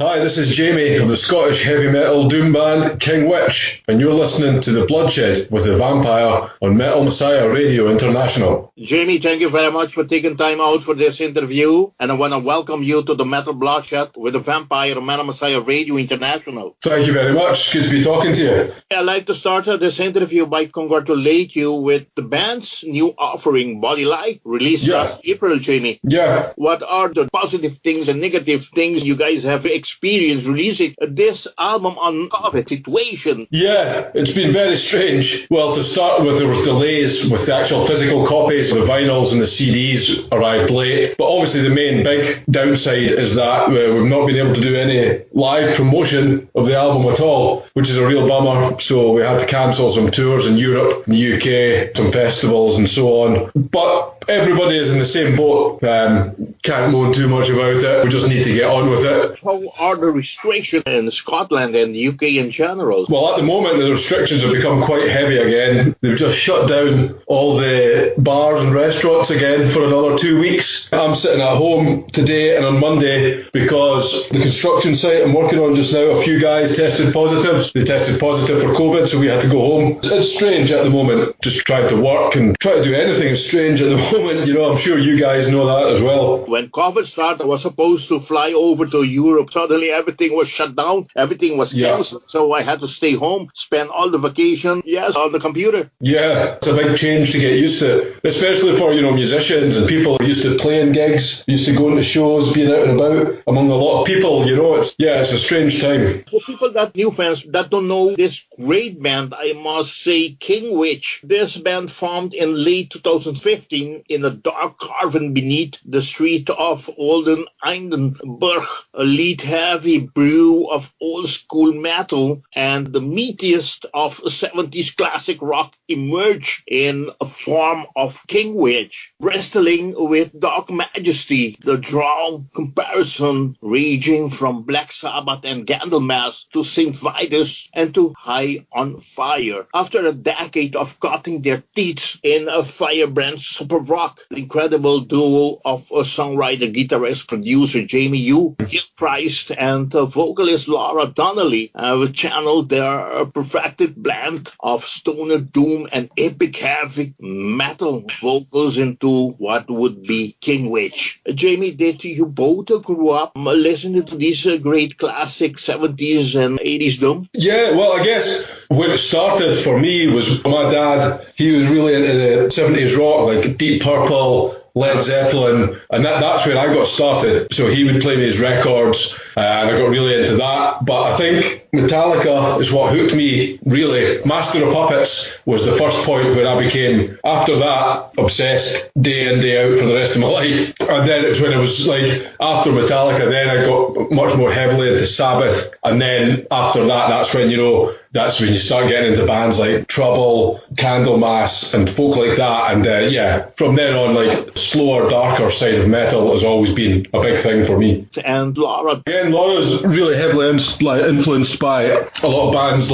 Hi, this is Jamie of the Scottish heavy metal doom band King Witch, and you're listening to The Bloodshed with the Vampire on Metal Messiah Radio International. Jamie, thank you very much for taking time out for this interview, and I want to welcome you to the Metal Bloodshed with the Vampire on Metal Messiah Radio International. Thank you very much. Good to be talking to you. I'd like to start this interview by congratulate you with the band's new offering, Body Light, released last April, Jamie. Yeah. What are the positive things and negative things you guys have experienced releasing this album on COVID situation? Yeah, it's been very strange. Well, to start with, there was delays with the actual physical copies. The vinyls and the CDs arrived late. But obviously the main big downside is that we've not been able to do any live promotion of the album at all, which is a real bummer. So we had to cancel some tours in Europe, in the UK, some festivals and so on. But everybody is in the same boat. Can't moan too much about it. We just need to get on with it. How are the restrictions in Scotland and the UK in general? Well, at the moment, the restrictions have become quite heavy again. They've just shut down all the bars and restaurants again for another 2 weeks. I'm sitting at home today and on Monday because the construction site I'm working on just now, a few guys tested positive. They tested positive for COVID, so we had to go home. It's strange at the moment, just trying to work and try to do anything is strange at the moment. You know, I'm sure you guys know that as well. When COVID started, I was supposed to fly over to Europe. Suddenly everything was shut down. Everything was canceled. So I had to stay home, spend all the vacation, on the computer. Yeah, it's a big change to get used to, especially for, musicians and people used to playing gigs, used to going to shows, being out and about among a lot of people, it's a strange time. For people new fans that don't know this great band, I must say King Witch. This band formed in late 2015 in a dark cavern beneath the street of Olden Edinburgh, a lead heavy brew of old school metal and the meatiest of 70s classic rock emerged in a form of King Witch, bristling with dark majesty. The draw comparison ranging from Black Sabbath and Candlemass to St. Vitus and to High on Fire. After a decade of cutting their teeth in a firebrand super rock, the incredible duo of a songwriter, guitarist, producer Jamie Gilchrist and vocalist Laura Donnelly have channeled their perfected blend of stoner doom and epic heavy metal vocals into what would be King Witch. Jamie, did you both grow up listening to these great classic 70s and 80s doom? Yeah, well, I guess when it started for me was my dad. He was really into the 70s rock, like Deep Purple, Led Zeppelin, and that's where I got started. So he would play me his records, and I got really into that. But I think Metallica is what hooked me, really. Master of Puppets was the first point where I became, after that, obsessed day in, day out for the rest of my life. And then it was when it was after Metallica, then I got much more heavily into Sabbath. And then after that, that's when you start getting into bands like Trouble, Candlemass, and folk like that. And from then on, slower, darker side of metal has always been a big thing for me. And Laura? Again, Laura's really heavily influenced by a lot of bands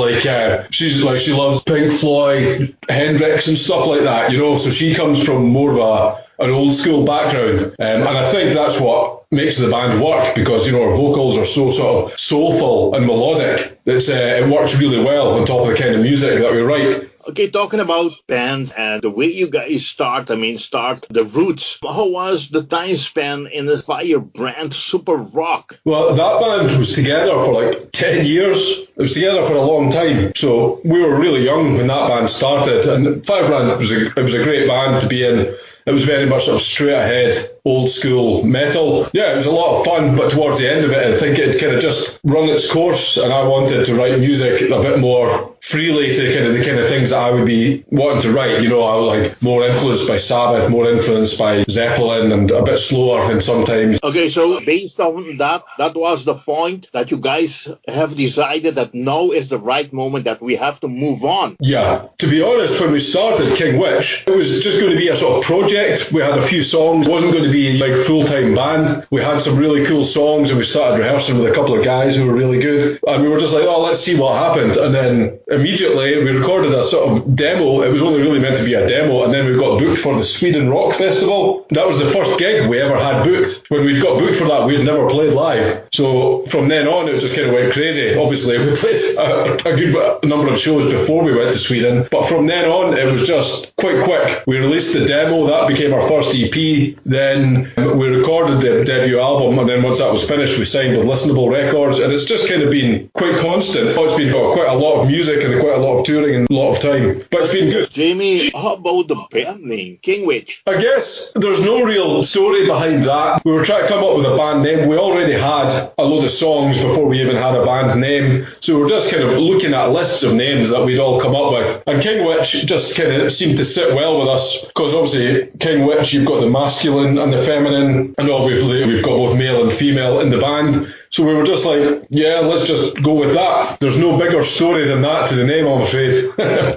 she loves Pink Floyd, Hendrix and stuff like that, so she comes from more of an old school background, and I think that's what makes the band work, because our vocals are so sort of soulful and melodic. It works really well on top of the kind of music that we write. Okay, talking about bands and the way you guys start the roots. How was the time span in the firebrand super rock? Well, that band was together for 10 years. It was together for a long time. So we were really young when that band started. And Firebrand, it was a great band to be in. It was very much sort of straight ahead, old school metal. Yeah, it was a lot of fun, but towards the end of it, I think it kind of just run its course, and I wanted to write music a bit more freely to the kind of things that I would be wanting to write. I was more influenced by Sabbath, more influenced by Zeppelin, and a bit slower and sometimes. Okay, so based on that was the point that you guys have decided that now is the right moment that we have to move on. Yeah, to be honest, when we started King Witch, it was just going to be a sort of project. We had a few songs. It wasn't going to to be like full-time band. We had some really cool songs and we started rehearsing with a couple of guys who were really good. And we were just like, oh, let's see what happened. And then immediately we recorded a sort of demo. It was only really meant to be a demo. And then we got booked for the Sweden Rock Festival. That was the first gig we ever had booked. When we'd got booked for that, we'd never played live. So from then on, it just kind of went crazy. Obviously, we played a good number of shows before we went to Sweden. But from then on, it was just quite quick. We released the demo. That became our first EP. Then we recorded the debut album. And then once that was finished, we signed with Listenable Records. And it's just kind of been quite constant. It's been quite a lot of music and quite a lot of touring and a lot of time. But it's been good. Jamie, how about the band name, Kingwitch? I guess there's no real story behind that. We were trying to come up with a band name. We already had a load of songs before we even had a band name. So we're just kind of looking at lists of names that we'd all come up with. And Kingwitch just kind of seemed to sit well with us because obviously Kingwitch, you've got the masculine and the feminine, and obviously we've got both male and female in the band. So we were just like, yeah, let's just go with that. There's no bigger story than that to the name, I'm afraid.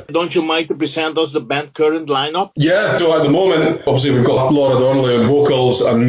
Don't you mind to present us the band current lineup? Yeah, so at the moment, obviously we've got Laura Donnelly on vocals and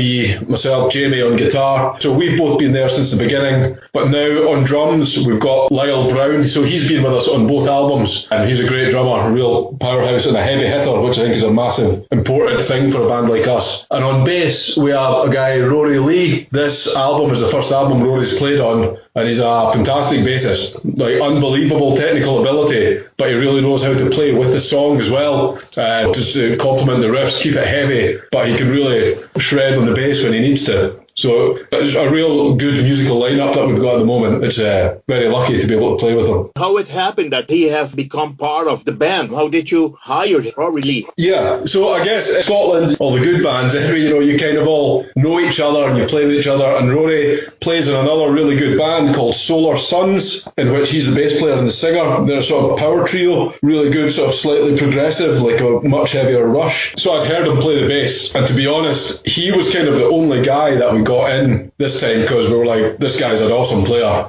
myself, Jamie on guitar. So we've both been there since the beginning. But now on drums, we've got Lyle Brown. So he's been with us on both albums. And he's a great drummer, a real powerhouse and a heavy hitter, which I think is a massive, important thing for a band like us. And on bass, we have a guy, Rory Lee. This album is the first album Rory's played on, and he's a fantastic bassist, like unbelievable technical ability, but he really knows how to play with the song as well, just to complement the riffs, keep it heavy, but he can really shred on the bass when he needs to. So it's a real good musical lineup that we've got at the moment. It's very lucky to be able to play with him. How it happened that he have become part of the band? How did you hire him? Rory Lee? Yeah, so I guess in Scotland, all the good bands, you kind of all know each other and you play with each other. And Rory plays in another really good band called Solar Suns, in which he's the bass player and the singer. They're a sort of power trio, really good, sort of slightly progressive, like a much heavier Rush. So I'd heard him play the bass, and to be honest, he was kind of the only guy that we got in this time because we were like, this guy's an awesome player.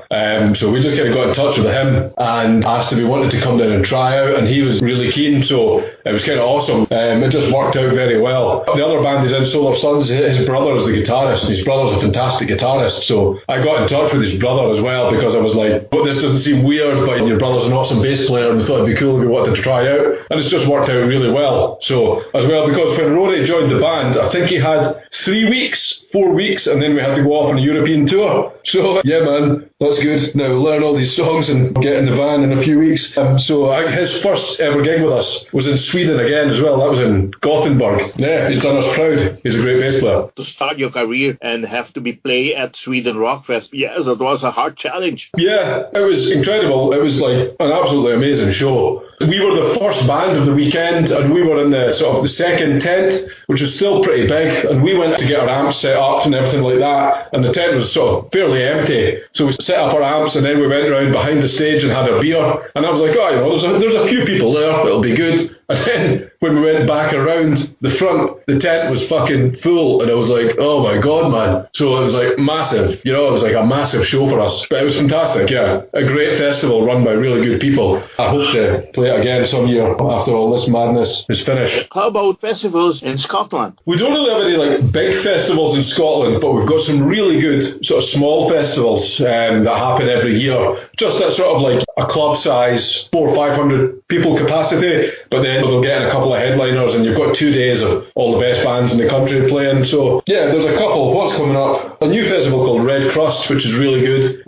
So we just kind of got in touch with him and asked if he wanted to come down and try out, and he was really keen, so it was kind of awesome. It just worked out very well. The other band is in, Solar Suns. His brother is the guitarist. His brother's a fantastic guitarist, so I got in touch with his brother as well because I was like, well, this doesn't seem weird, but your brother's an awesome bass player and we thought it'd be cool if you wanted to try out, and it's just worked out really well. So as well, because when Rory joined the band, I think he had 4 weeks, and then we had to go off on a European tour. So yeah, man, that's good. Now learn all these songs and get in the van in a few weeks. So his first ever gig with us was in Sweden again as well. That was in Gothenburg. Yeah, he's done us proud. He's a great bass player. To start your career and have to be play at Sweden Rock Fest, yes, it was a hard challenge. Yeah, it was incredible. It was like an absolutely amazing show. We were the first band of the weekend, and we were in the sort of the second tent, which was still pretty big, and we went to get our amps set up and everything like that, and the tent was sort of fairly empty. So we set up our amps, and then we went around behind the stage and had a beer, and I was like, oh, there's a few people there, it'll be good. And then when we went back around the front, the tent was fucking full, and I was like, oh my God, man. So it was like massive, it was like a massive show for us. But it was fantastic, yeah. A great festival run by really good people. I hope to play it again some year after all this madness is finished. How about festivals in Scotland? We don't really have any like big festivals in Scotland, but we've got some really good sort of small festivals that happen every year. Just at sort of like a club size, 400 or 500 people capacity, but then they'll get in a couple of headliners, and you've got 2 days of all the best bands in the country playing. So yeah, there's a couple. What's coming up? A new festival called Red Crust, which is really good.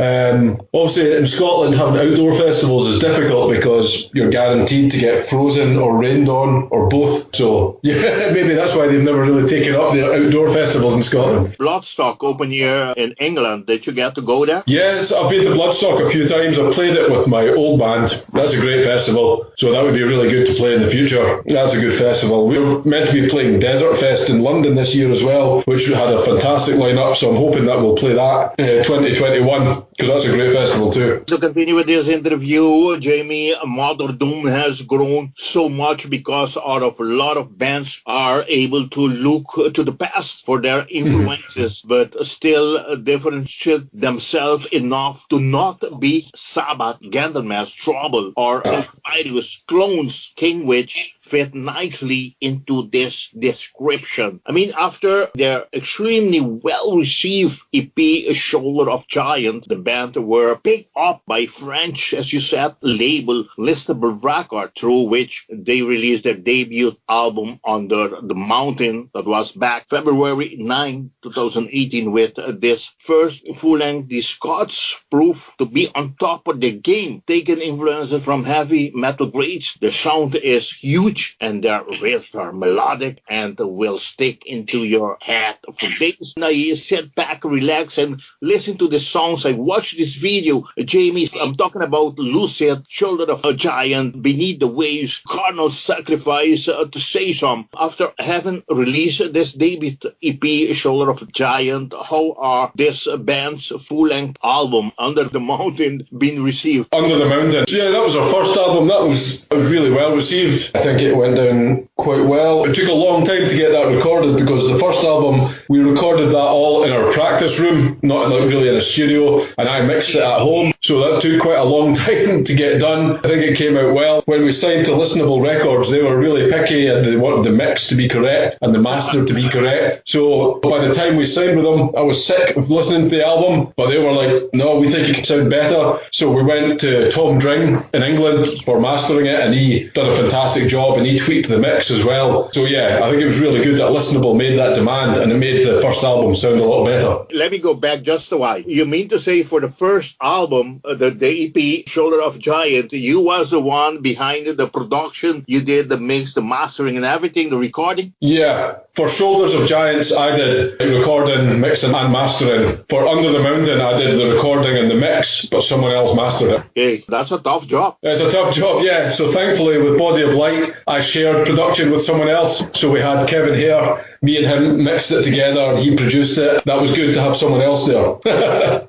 Obviously in Scotland, having outdoor festivals is difficult because you're guaranteed to get frozen or rained on or both. So yeah, maybe that's why they've never really taken up the outdoor festivals in Scotland. Bloodstock open year in England. Did you get to go there? Yes, I've been to Bloodstock a few times. I've played it with my old band. That's a great festival. So that would be really good to play in the future. That's a good festival. We were meant to be playing Desert Fest in London this year as well, which had a fantastic lineup. So I'm hoping that we'll play that 2021, because that's a great festival too. To continue with this interview, Jamie, Mother Doom has grown so much because out of a lot of bands are able to look to the past for their influences, but still differentiate themselves enough to not be Sabbath, Candlemass, Trouble, or Virus, Clones, Kingwitch, fit nicely into this description. I mean, after their extremely well-received EP, Shoulder of Giant, the band were picked up by French, as you said, label Listenable Records, through which they released their debut album Under the Mountain. That was back February 9, 2018, with this first full-length. The Scots proved to be on top of their game, taking influences from heavy metal grades. The sound is huge and their riffs are melodic and will stick into your head for days. Now you sit back, relax, and listen to the songs. I watched this video, Jamie. I'm talking about Lucid, Shoulder of a Giant, Beneath the Waves, Carnal Sacrifice, to say some. After having released this debut EP, Shoulder of a Giant, how are this band's full-length album, Under the Mountain, being received? Under the Mountain. Yeah, that was our first album. That was really well received. I think it went down quite well. It took a long time to get that recorded because the first album, we recorded that all in our practice room, not like really in a studio, and I mixed it at home. So that took quite a long time to get done. I think it came out well. When we signed to Listenable Records, they were really picky and they wanted the mix to be correct and the master to be correct. So by the time we signed with them, I was sick of listening to the album, but they were like, no, we think it can sound better. So we went to Tom Dring in England for mastering it, and he did a fantastic job and he tweaked the mix as well. So yeah, I think it was really good that Listenable made that demand and it made the first album sound a lot better. Let me go back just a while. You mean to say for the first album, the EP, Shoulder of Giant, you was the one behind the production, you did the mix, the mastering and everything, the recording? Yeah, for Shoulders of Giants, I did recording, mixing and mastering. For Under the Mountain, I did the recording and the mix, but someone else mastered it. Okay, that's a tough job. It's a tough job, yeah. So thankfully with Body of Light, I shared production with someone else. So we had Kevin here, me and him mixed it together and he produced it. That was good to have someone else there.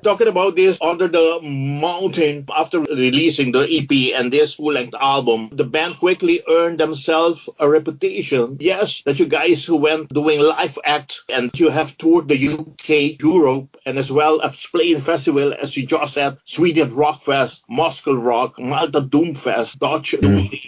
Talking about this Under the Mountain, after releasing the EP and this full-length album, the band quickly earned themselves a reputation. Yes, that you guys who went doing live acts and you have toured the UK, Europe, and as well as playing festival, as you just said, Sweden Rockfest, Moscow Rock, Malta Doomfest, Dutch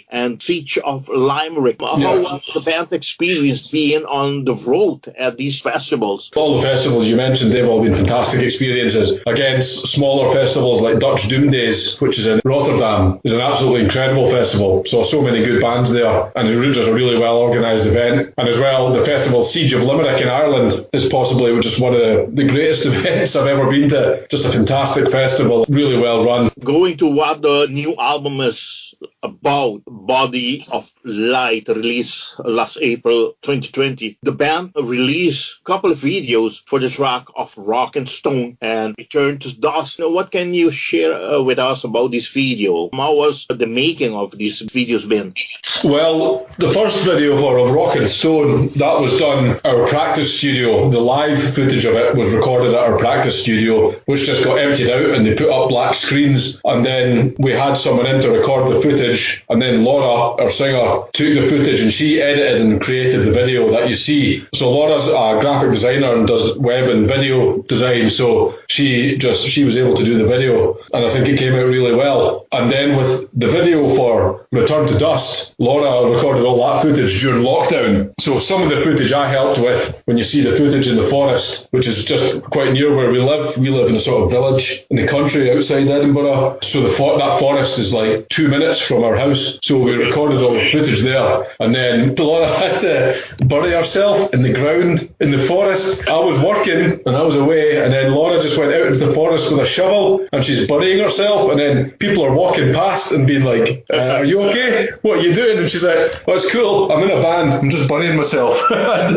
and Siege of Limerick. How was the band experience being on the road at these festivals? All the festivals you mentioned, they've all been fantastic experiences. Against smaller festivals like Dutch Doom Days, which is in Rotterdam, is an absolutely incredible festival. Saw so many good bands there, and it's just a really well organised event. And as well, the festival Siege of Limerick in Ireland is possibly just one of the greatest events I've ever been to. Just a fantastic festival, really well run. Going to what the new album is about, Body of Light, released last April 2020. The band released a couple of videos for the track of Rock and Stone and Return to Dust. What can you share with us about this video? How was the making of these videos been? Well, the first video of Rock and Stone, that was done at our practice studio. The live footage of it was recorded at our practice studio, which just got emptied out and they put up black screens. And then we had someone in to record the footage. And then Laura, our singer, took the footage and she edited and created the video that you see. So Laura's a graphic designer and does web and video design. So she was able to do the video. And I think it came out really well. And then with the video for Return to Dust, Laura recorded all that footage during lockdown. So some of the footage I helped with, when you see the footage in the forest, which is just quite near where we live in a sort of village in the country outside Edinburgh. So that forest is like 2 minutes from our house. So we recorded all the footage there. And then Laura had to bury herself in the ground in the forest. I was working and I was away, and then Laura just went out into the forest with a shovel and she's burying herself, and then people are walking past and being like, are you okay? What are you doing? And she's like, oh, it's cool, I'm in a band, I'm just burying myself.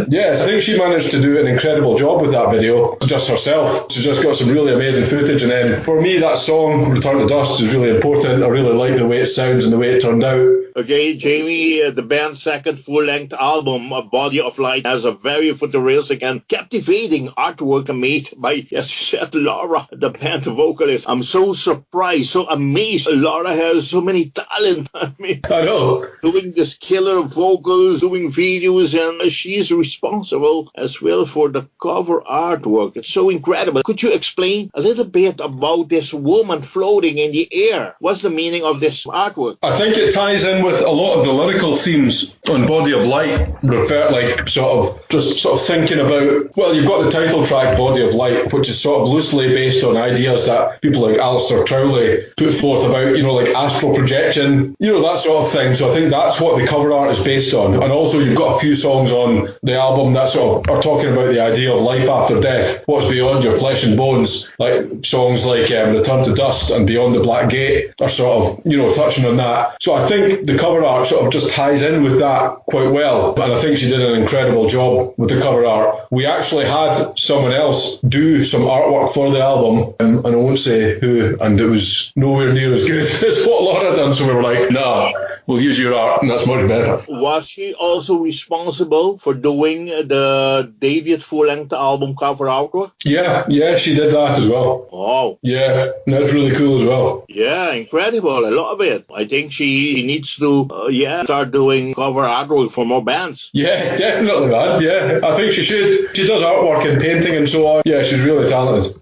Yes, I think she managed to do an incredible job with that video, just herself. She just got some really amazing footage. And then for me, that song Return to Dust is really important. I really like the way it sounds and the way it turned out. Okay, Jamie, the band's second full-length album, A Body of Light, has a very futuristic and captivating artwork made by, as you said, Laura, the band vocalist. I'm so surprised, so amazed. Laura has so many talent. I know. Doing this killer vocals, doing videos, and she's responsible as well for the cover artwork. It's so incredible. Could you explain a little bit about this woman floating in the air? What's the meaning of this artwork? I think it ties in with a lot of the lyrical themes on Body of Light refer, like, sort of thinking about, well, you've got the title track Body of Light, which is sort of loosely based on ideas that people like Aleister Crowley put forth about, like astral projection, that sort of thing. So I think that's what the cover art is based on. And also you've got a few songs on the album that sort of are talking about the idea of life after death, what's beyond your flesh and bones, like songs like Return to Dust and Beyond the Black Gate are sort of, touching on that. So I think the cover art sort of just ties in with that quite well. And I think she did an incredible job with the cover art. We actually had someone else do some artwork for the album, and I won't say who, and it was nowhere near as good as what Laura done. So we were like, no, we'll use your art, and that's much better. Was she also responsible for doing the debut full-length album cover artwork? Yeah, she did that as well. Oh. Yeah, that's really cool as well. Yeah, incredible. I love it. I think she needs to, start doing cover artwork for more bands. Yeah, definitely, man. Yeah, I think she should. She does artwork and painting and so on. Yeah, she's really talented.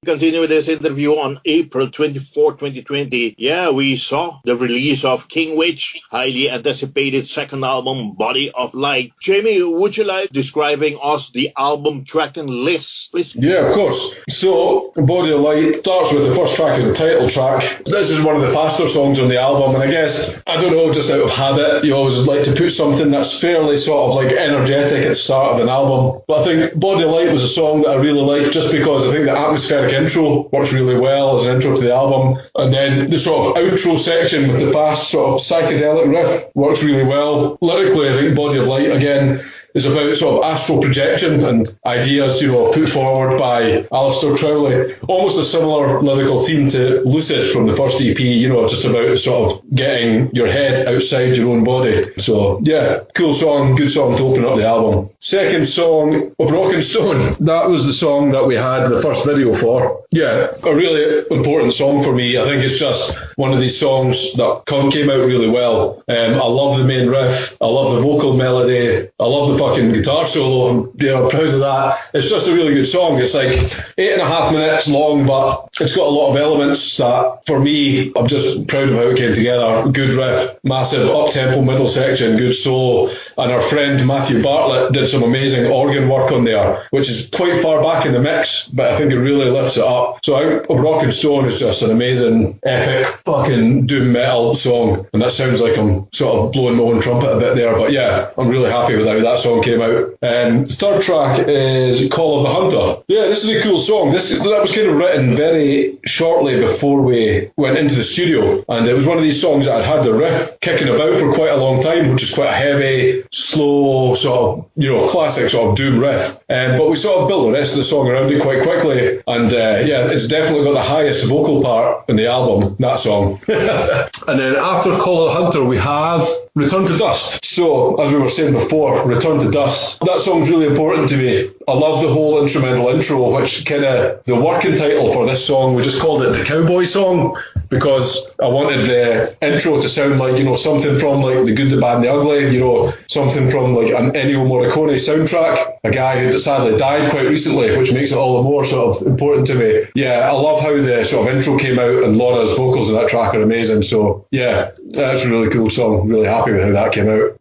Continue with this interview on April 24, 2020. Yeah, we saw the release of King Witch, highly anticipated second album, Body of Light. Jamie, would you like describing us the album track and list, please? Yeah, of course. So, Body of Light starts with the first track as the title track. This is one of the faster songs on the album, and I guess, I don't know, just out of habit, you always like to put something that's fairly sort of like energetic at the start of an album. But I think Body of Light was a song that I really liked just because I think the atmospheric intro works really well as an intro to the album, and then the sort of outro section with the fast sort of psychedelic riff works really well. Lyrically, I think Body of Light, again, is about sort of astral projection and ideas, you know, put forward by Aleister Crowley. Almost a similar lyrical theme to Lucid from the first EP, you know, just about sort of getting your head outside your own body. So, yeah, cool song, good song to open up the album. Second song of Rockin' Stone, that was the song that we had the first video for. Yeah, a really important song for me. I think it's just one of these songs that came out really well. I love the main riff, I love the vocal melody, I love the fucking guitar solo. I'm proud of that. It's just a really good song. It's like 8.5 minutes long, but it's got a lot of elements that, for me, I'm just proud of how it came together. Good riff, massive up-tempo middle section, good solo, and our friend Matthew Bartlett did some amazing organ work on there, which is quite far back in the mix, but I think it really lifts it up. So Out of Rockin' Stone is just an amazing, epic, fucking doom metal song, and that sounds like I'm sort of blowing my own trumpet a bit there, but yeah, I'm really happy with how that song came out. Third track is Call of the Hunter. Yeah, this is a cool song. That was kind of written very shortly before we went into the studio, and it was one of these songs that I'd had the riff kicking about for quite a long time, which is quite a heavy, slow, sort of, you know, classic sort of doom riff. But we sort of built the rest of the song around it quite quickly, and yeah, it's definitely got the highest vocal part in the album, that song. And then after Call of the Hunter, we have Return to Dust. So, as we were saying before, Return to Dust. That song's really important to me. I love the whole instrumental intro, which kind of, the working title for this song, we just called it the Cowboy Song, because I wanted the intro to sound like, you know, something from like The Good, the Bad and the Ugly, you know, something from like an Ennio Morricone soundtrack, a guy who sadly died quite recently, which makes it all the more sort of important to me. Yeah, I love how the sort of intro came out, and Laura's vocals in that track are amazing. So yeah, that's a really cool song. Really happy with how that came out.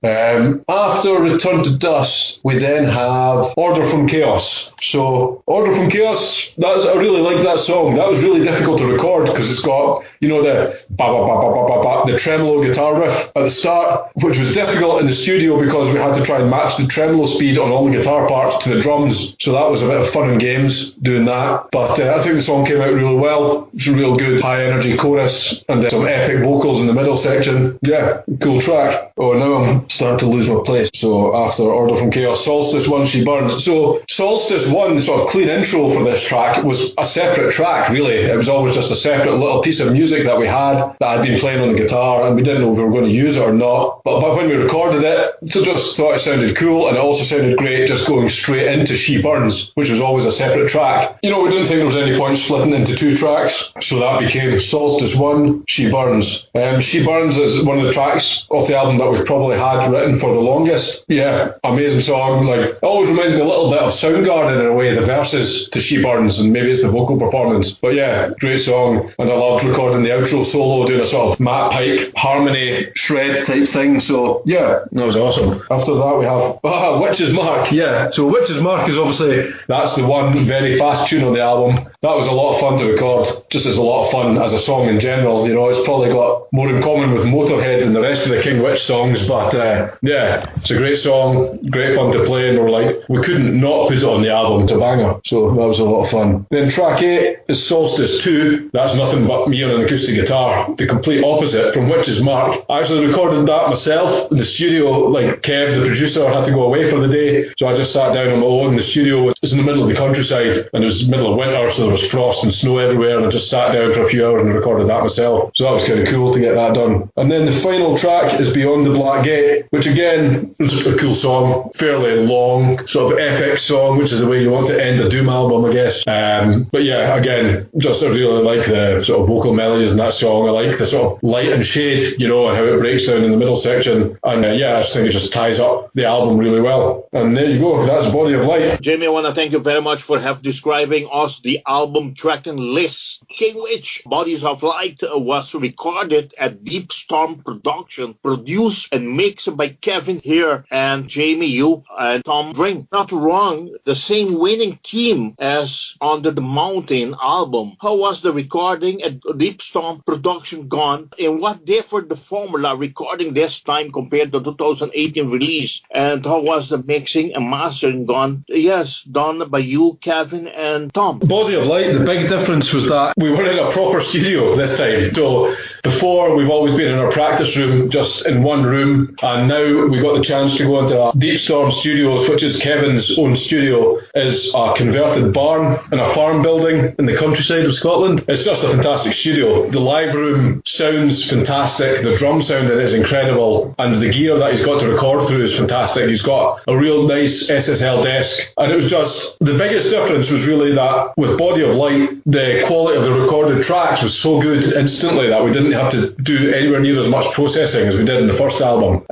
After Return to Dust, we then have Order from Chaos. So Order from Chaos, I really like that song. That was really difficult to record because it's got, you know, the ba ba ba ba ba ba ba, the tremolo guitar riff at the start, which was difficult in the studio because we had to try and match the tremolo speed on all the guitar parts to the drums. So that was a bit of fun and games doing that. But I think the song came out really well. It's a real good high energy chorus and then some epic vocals in the middle section. Yeah, cool track. Oh, now I'm starting to lose my place. So after Order from Chaos, Solstice 1, She Burns. So Solstice 1, the sort of clean intro for this track, was a separate track, really. It was always just a separate little piece of music that we had that I'd been playing on the guitar, and we didn't know if we were going to use it or not. But when we recorded it, so just thought it sounded cool, and it also sounded great just going straight into She Burns, which was always a separate track. You know, we didn't think there was any point splitting into two tracks, so that became Solstice 1, She Burns. She Burns is one of the tracks off the album that we've probably had written for the longest. Yeah, amazing song. Like, it always reminds me a little bit of Soundgarden in a way, the verses to She Burns, and maybe it's the vocal performance. But yeah, great song, and I loved recording the outro solo, doing a sort of Matt Pike harmony shred type thing. So yeah, that was awesome. After that we have Witch's Mark. Yeah, so Witch's Mark is obviously, that's the one very fast tune on the album. That was a lot of fun to record, just as a lot of fun as a song in general. You know, it's probably got more in common with Motorhead than the rest of the King Witch songs, but yeah, it's a great song, great fun to play, and we couldn't not put it on the album. It's a banger, so that was a lot of fun. Then track 8 is Solstice 2. That's nothing but me on an acoustic guitar, the complete opposite from Witch's Mark. I actually recorded that myself in the studio. Like, Kev, the producer, had to go away for the day, so I just sat down on my own. The studio was in the middle of the countryside, and it was the middle of winter, so there was frost and snow everywhere, and I just sat down for a few hours and recorded that myself. So that was kind of cool to get that done. And then the final track is Beyond the Black Gate, which again is a cool song, fairly long, sort of epic song, which is the way you want to end a Doom album, I guess. But yeah, again, just I really like the sort of vocal melodies in that song. I like the sort of light and shade, you know, and how it breaks down in the middle section. And yeah, I just think it just ties up the album really well. And there you go, that's Body of Light. Jamie, I want to thank you very much for describing us the album track and list. King Witch, Bodies of Light was recorded at Deep Storm Production, produced and mixed by Kevin here and Jamie Yu and Tom Drink. Not wrong, the same winning team as Under the Mountain album. How was the recording at Deep Storm Production gone, and what differed the formula recording this time compared to 2018 release, and how was the mixing and mastering gone? Yes, done by you, Kevin, and Tom. Body of Light, the big difference was that we were in a proper studio this time. So before, we've always been in our practice room, just in one room, and now we got the chance to go into Deep Storm Studios, which is Kevin's own studio, is a converted barn in a farm building in the countryside of Scotland. It's just a fantastic studio. The live room sounds fantastic, the drum sound in it is incredible, and the gear that he's got to record through is fantastic. He's got a real nice SSL desk, and it was just, the biggest difference was really that with Body of Light, the quality of the recorded tracks was so good instantly that we didn't have to do anywhere near as much processing as we did in the first album.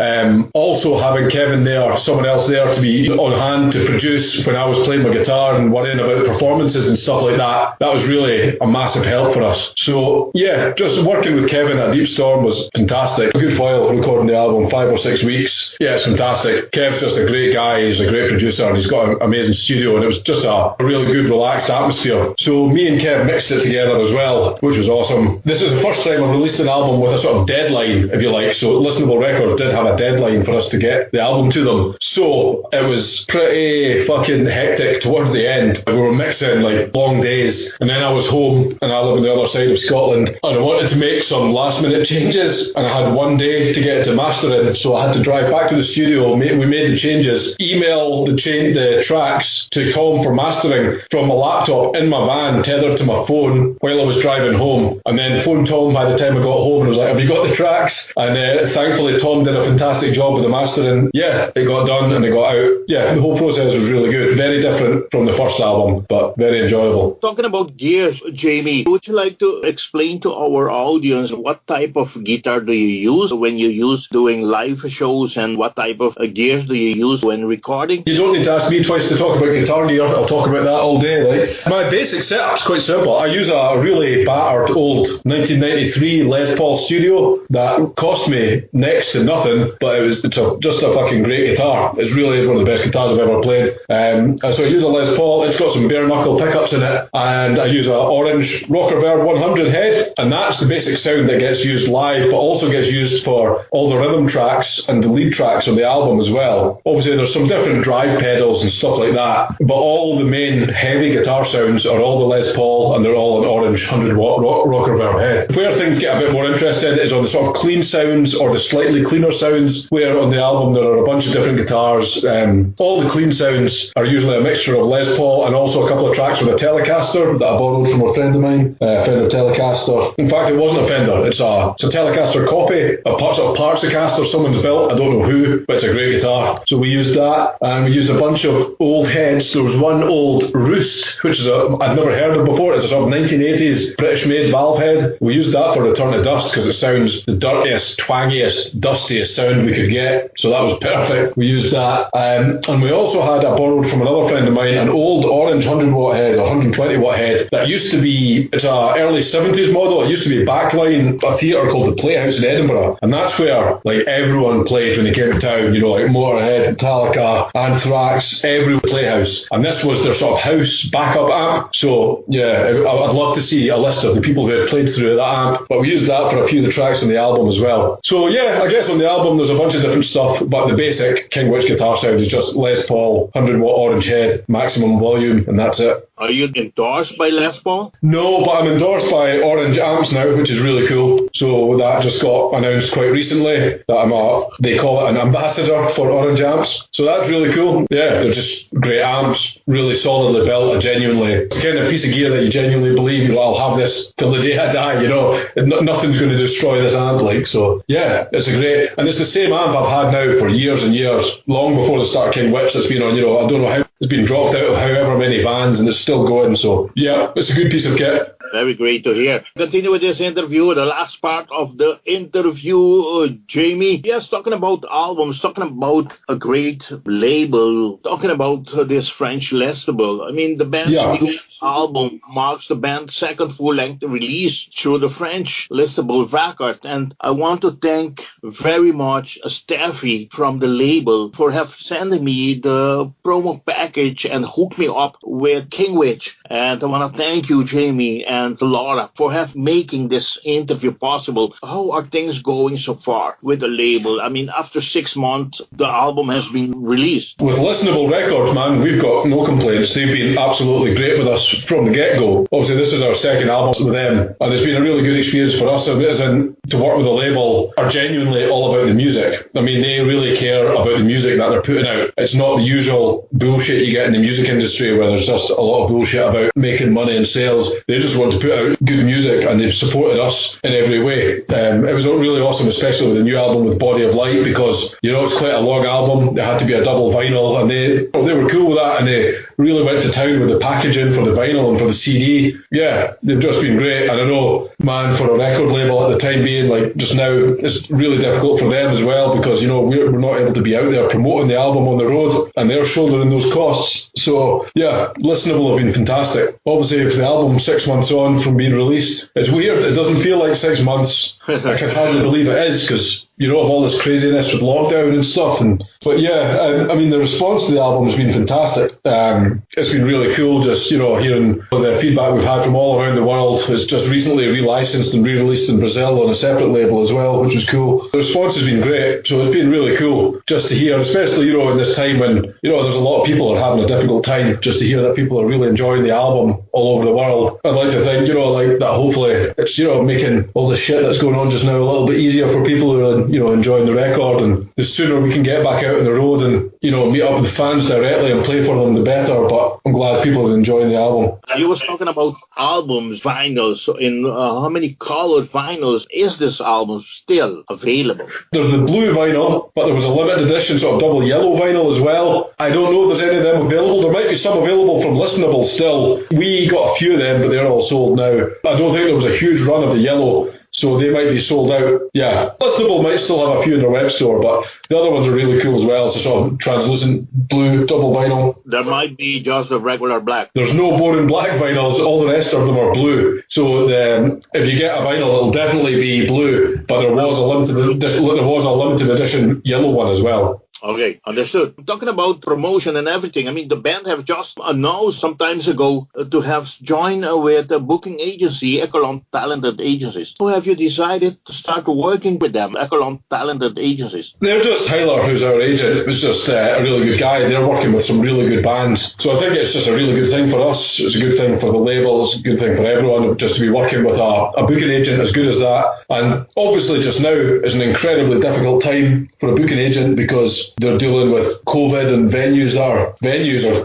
Also having Kevin there, someone else there to be on hand to produce when I was playing my guitar and worrying about performances and stuff like that, that was really a massive help for us. So yeah, just working with Kevin at Deep Storm was fantastic. A good while recording the album, 5 or 6 weeks. Yeah, it's fantastic. Kev's just a great guy, he's a great producer, and he's got an amazing studio, and it was just a really good, relaxed atmosphere. So me and Kev mixed it together as well, which was awesome. This is the first time I've released an album with a sort of deadline, if you like. So Listenable Records did have a deadline for us to get the album to them. So it was pretty fucking hectic towards the end. We were mixing like long days, and then I was home, and I live on the other side of Scotland, and I wanted to make some last minute changes, and I had one day to get it to mastering, so I had to drive back to the studio. We made the changes, email the tracks to Tom for mastering from a laptop in my van tethered to my phone while I was driving home, and then phoned Tom by the time I got home and was like, have you got the tracks? And thankfully Tom did a fantastic job with the mastering. Yeah, it got done and it got out. Yeah, the whole process was really good. Very different from the first album, but very enjoyable. Talking about gears, Jamie, would you like to explain to our audience what type of guitar do you use when you use doing live shows, and what type of gears do you use when recording? You don't need to ask me twice to talk about guitar gear. I'll talk about that all day. Like, my basic setup's quite simple. I use a really battered old 1993 Les Paul Studio that cost me next to nothing, but it's just a fucking great guitar. It really is one of the best guitars I've ever played. So I use a Les Paul. It's got some bare knuckle pickups in it, and I use a orange Rocker Verb 100 head, and that's the basic sound that gets used live, but also gets used for all the rhythm tracks and the lead tracks on the album as well. Obviously there's some different drive pedals and stuff like that, but all the main heavy guitar sounds are all the Les Paul, and they're all an orange 100 watt Rocker Verb head. Where things get a bit more interesting is on the sort of clean sounds or the slightly cleaner sounds, where on the album there are a bunch of different guitars. All the clean sounds are usually a mixture of Les Paul and also a couple of tracks with a Telecaster that I borrowed from a friend of mine, a Fender Telecaster. In fact, it wasn't a Fender, it's a Telecaster copy, a parts of Caster someone's built, I don't know who, but it's a great guitar. So we used that, and we used a bunch of old heads. There was one old Roost, which is I'd never heard of before. It's a sort of 1980s British-made valve head. We used that for Return to Dust because it sounds the dirtiest, twangiest, dustiest sound we could get. So that was perfect. We used that. And we also had, I borrowed from another friend of mine, an old orange 100 watt head or 120 watt head that used to be, it's a early 70s model. It used to be backline a theatre called the Playhouse in Edinburgh. And that's where like everyone played when they came to town, you know, like Motorhead, Metallica, Anthrax, every Playhouse. And this was their sort of house backup amp. So yeah, I'd love to see a list of the people who had played through that amp, but we used that for a few of the tracks on the album as well. So yeah, I guess on the album there's a bunch of different stuff, but the basic King Witch guitar sound is just Les Paul, 100 watt orange head, maximum volume, and that's it. Are you endorsed by Les Paul? No, but I'm endorsed by Orange Amps now, which is really cool. So that just got announced quite recently that they call it an ambassador for Orange Amps. So that's really cool. Yeah, they're just great amps, really solidly built, genuinely. It's kind of a piece of gear that you genuinely believe, you know, I'll have this till the day I die, you know. Nothing's going to destroy this amp, like. So yeah, it's a great, and it's the same amp I've had now for years and years, long before the start of King Witch. clips. It's been on, I don't know how, it's been dropped out of however many vans and it's still going. So yeah, it's a good piece of kit. Very great to hear. Continue with this interview, the last part of the interview, Jamie. Yes, talking about albums, talking about a great label, talking about this French Listenable. I mean, the band's new album marks the band's second full-length release through the French Listenable Records. And I want to thank very much Steffi from the label for sending me the promo package and hooked me up with Kingwitch. And I want to thank you, Jamie and Laura, for making this interview possible. How are things going so far with the label? I mean, after 6 months, the album has been released. With Listenable Records, man, we've got no complaints. They've been absolutely great with us from the get-go. Obviously, this is our second album with them, and it's been a really good experience for us. As in, to work with a label are genuinely all about the music. I mean, they really care about the music that they're putting out. It's not the usual bullshit you get in the music industry where there's just a lot of bullshit about making money and sales. They just want to put out good music, and they've supported us in every way. It was really awesome, especially with the new album with Body of Light, because it's quite a long album. It had to be a double vinyl, and they were cool with that, and they really went to town with the packaging for the vinyl and for the CD. Yeah, they've just been great. And I know, man, for a record label at the time being, like just now, it's really difficult for them as well, because we're not able to be out there promoting the album on the road, and they're shouldering those costs. So yeah, Listenable have been fantastic. Obviously, if the album's 6 months on from being released, it's weird. It doesn't feel like 6 months. I can hardly believe it is, because of all this craziness with lockdown and stuff. But yeah, I mean, the response to the album has been fantastic. It's been really cool just, hearing the feedback we've had from all around the world. It's just recently relicensed and re-released in Brazil on a separate label as well, which was cool. The response has been great, so it's been really cool just to hear, especially, in this time when, there's a lot of people are having a difficult time, just to hear that people are really enjoying the album all over the world. I'd like to think, like that hopefully it's, making all the shit that's going on just now a little bit easier for people who are, enjoying the record, and the sooner we can get back out on the road and, meet up with the fans directly and play for them, the better. But I'm glad people are enjoying the album. You was talking about albums, vinyls. In how many colored vinyls is this album still available? There's the blue vinyl, but there was a limited edition sort of double yellow vinyl as well. I don't know if there's any of them available. There might be some available from Listenable still. We got a few of them, but they're all sold now. I don't think there was a huge run of the yellow, so they might be sold out. Yeah, Listenable might still have a few in their web store, but the other ones are really cool as well. It's a sort of translucent blue double vinyl. There might be just a regular black. There's no boring black vinyls. All the rest of them are blue. So if you get a vinyl, it'll definitely be blue. But there was a limited edition yellow one as well. Okay, understood. Talking about promotion and everything, I mean, the band have just announced some times ago to have joined with a booking agency, Echelon Talented Agencies. So have you decided to start working with them, Echelon Talented Agencies? They're just Tyler, who's our agent, was just a really good guy. They're working with some really good bands. So I think it's just a really good thing for us. It's a good thing for the labels, a good thing for everyone, just to be working with a booking agent as good as that. And obviously just now is an incredibly difficult time for a booking agent, because they're dealing with COVID and venues are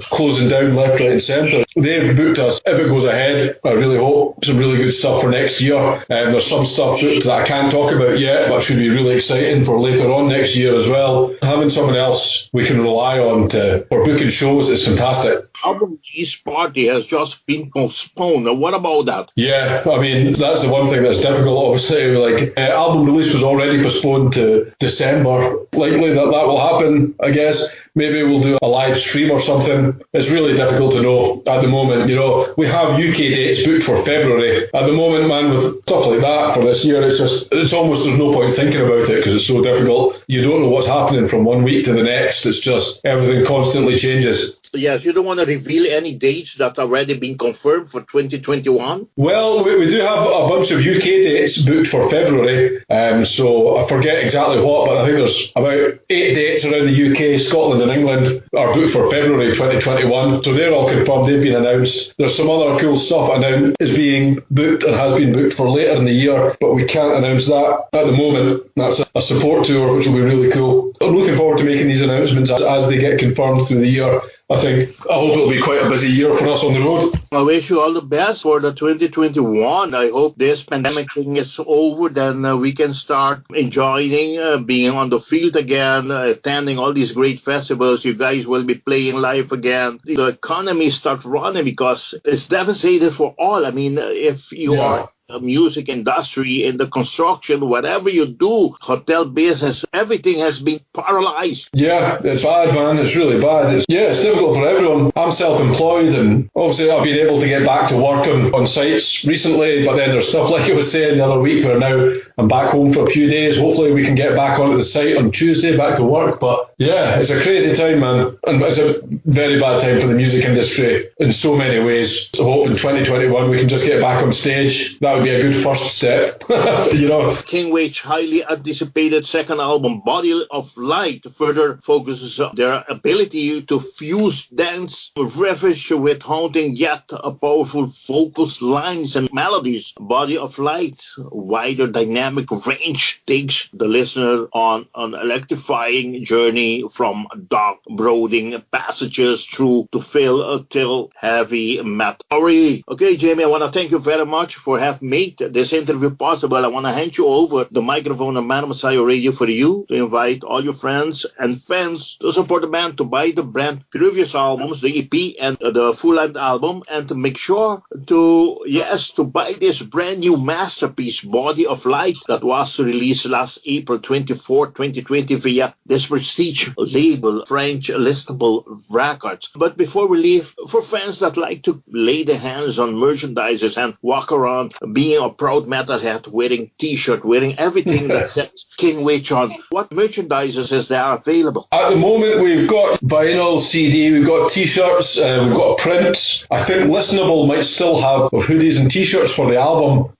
closing down left, right and centre. They've booked us, if it goes ahead, I really hope, some really good stuff for next year. There's some stuff booked that I can't talk about yet, but should be really exciting for later on next year as well. Having someone else we can rely on for booking shows is fantastic. Album release party has just been postponed. Now, what about that? Yeah, I mean, that's the one thing that's difficult, obviously. Album release was already postponed to December. Likely that will happen, I guess. Maybe we'll do a live stream or something. It's really difficult to know at the moment. We have UK dates booked for February. At the moment, man, with stuff like that for this year, it's almost, there's no point thinking about it because it's so difficult. You don't know what's happening from one week to the next. It's just everything constantly changes. Yes, you don't want to reveal any dates that have already been confirmed for 2021? Well, we do have a bunch of UK dates booked for February, so I forget exactly what, but I think there's about 8 dates around the UK, Scotland and England are booked for February 2021, so they're all confirmed, they've been announced. There's some other cool stuff is being booked and has been booked for later in the year, but we can't announce that at the moment. That's a support tour, which will be really cool. I'm looking forward to making these announcements as they get confirmed through the year. I hope it'll be quite a busy year for us on the road. I wish you all the best for the 2021. I hope this pandemic thing is over, then we can start enjoying being on the field again, attending all these great festivals. You guys will be playing live again. The economy start running because it's devastated for all. I mean, if you are music industry, in the construction, whatever you do, hotel business, everything has been paralyzed. Yeah, it's bad, man. It's really bad. It's difficult for everyone. I'm self-employed, and obviously I've been able to get back to work on sites recently, but then there's stuff like I was saying the other week where now I'm back home for a few days. Hopefully we can get back onto the site on Tuesday, back to work. But yeah, it's a crazy time, man. And it's a very bad time for the music industry in so many ways. So I hope in 2021 we can just get back on stage. That would be a good first step, Kingwitch highly anticipated second album, Body of Light, further focuses on their ability to fuse dance ravage with haunting yet powerful vocals, lines and melodies. Body of Light, wider dynamic range, takes the listener on an electrifying journey from dark brooding passages through to fill till heavy metal. Okay, Jamie, I want to thank you very much for having made this interview possible. I want to hand you over the microphone of Madam Messiah Radio for you to invite all your friends and fans to support the band, to buy the brand previous albums, the EP and the full-length album, and to make sure to buy this brand new masterpiece, Body of Light, that was released last April 24, 2020 via this prestige label, French Listenable Records. But before we leave, for fans that like to lay their hands on merchandises and walk around being a proud metalhead, wearing t-shirt, wearing everything that says Kingwitch on, what merchandises is there available? At the moment we've got vinyl, CD, we've got t-shirts, we've got prints. I think Listenable might still have hoodies and t-shirts for the album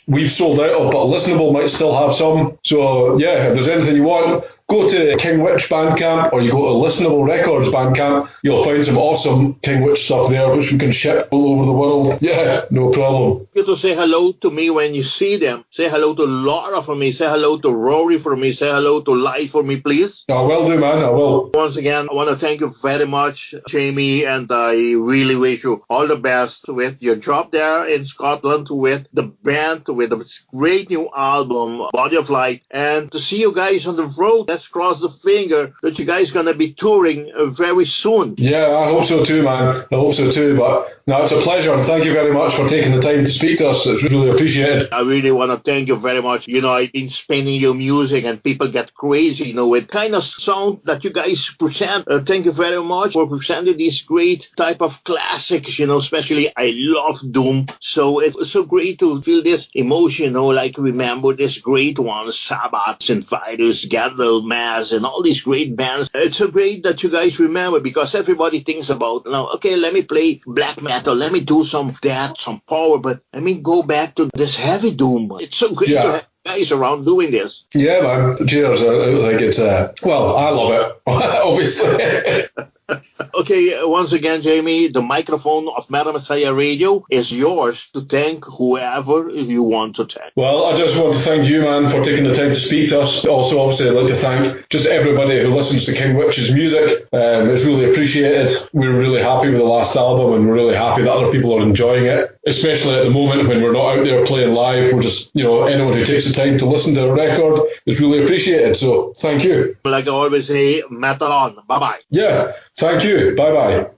we've sold out of, but Listenable might still have some. So yeah, if there's anything you want, go to Kingwitch Bandcamp, or you go to Listenable Records Bandcamp. You'll find some awesome Kingwitch stuff there, which we can ship all over the world. Yeah, no problem. You to say hello to me when you see them. Say hello to Laura for me. Say hello to Rory for me. Say hello to Lyle for me, please. I will do, man. I will. Once again, I want to thank you very much, Jamie, and I really wish you all the best with your job there in Scotland, with the band, with this great new album, Body of Light, and to see you guys on the road. Let's cross the finger that you guys going to be touring very soon. Yeah, I hope so too, man. I hope so too. But no, it's a pleasure, and thank you very much for taking the time to speak to us. It's really appreciated. I really want to thank you very much. I've been spinning your music and people get crazy, with kind of sound that you guys present. Thank you very much for presenting these great type of classics, especially I love Doom. So it's so great to feel this emotion, like remember this great ones, Sabbath, Invidus, Gandalf, Mass, and all these great bands. It's so great that you guys remember, because everybody thinks about, okay, let me play black metal, let me do some death, some power, but go back to this heavy doom. It's so great to have guys around doing this. Yeah, man. Cheers. I think it's, I love it, obviously. Okay, once again, Jamie, the microphone of Madam Messiah Radio is yours to thank whoever you want to thank. Well, I just want to thank you, man, for taking the time to speak to us. Also, obviously, I'd like to thank just everybody who listens to Kingwitch's music. It's really appreciated. We're really happy with the last album, and we're really happy that other people are enjoying it, especially at the moment when we're not out there playing live. We're just, anyone who takes the time to listen to a record is really appreciated. So, thank you. Like I always say, metal on. Bye-bye. Yeah, thank you. Bye-bye.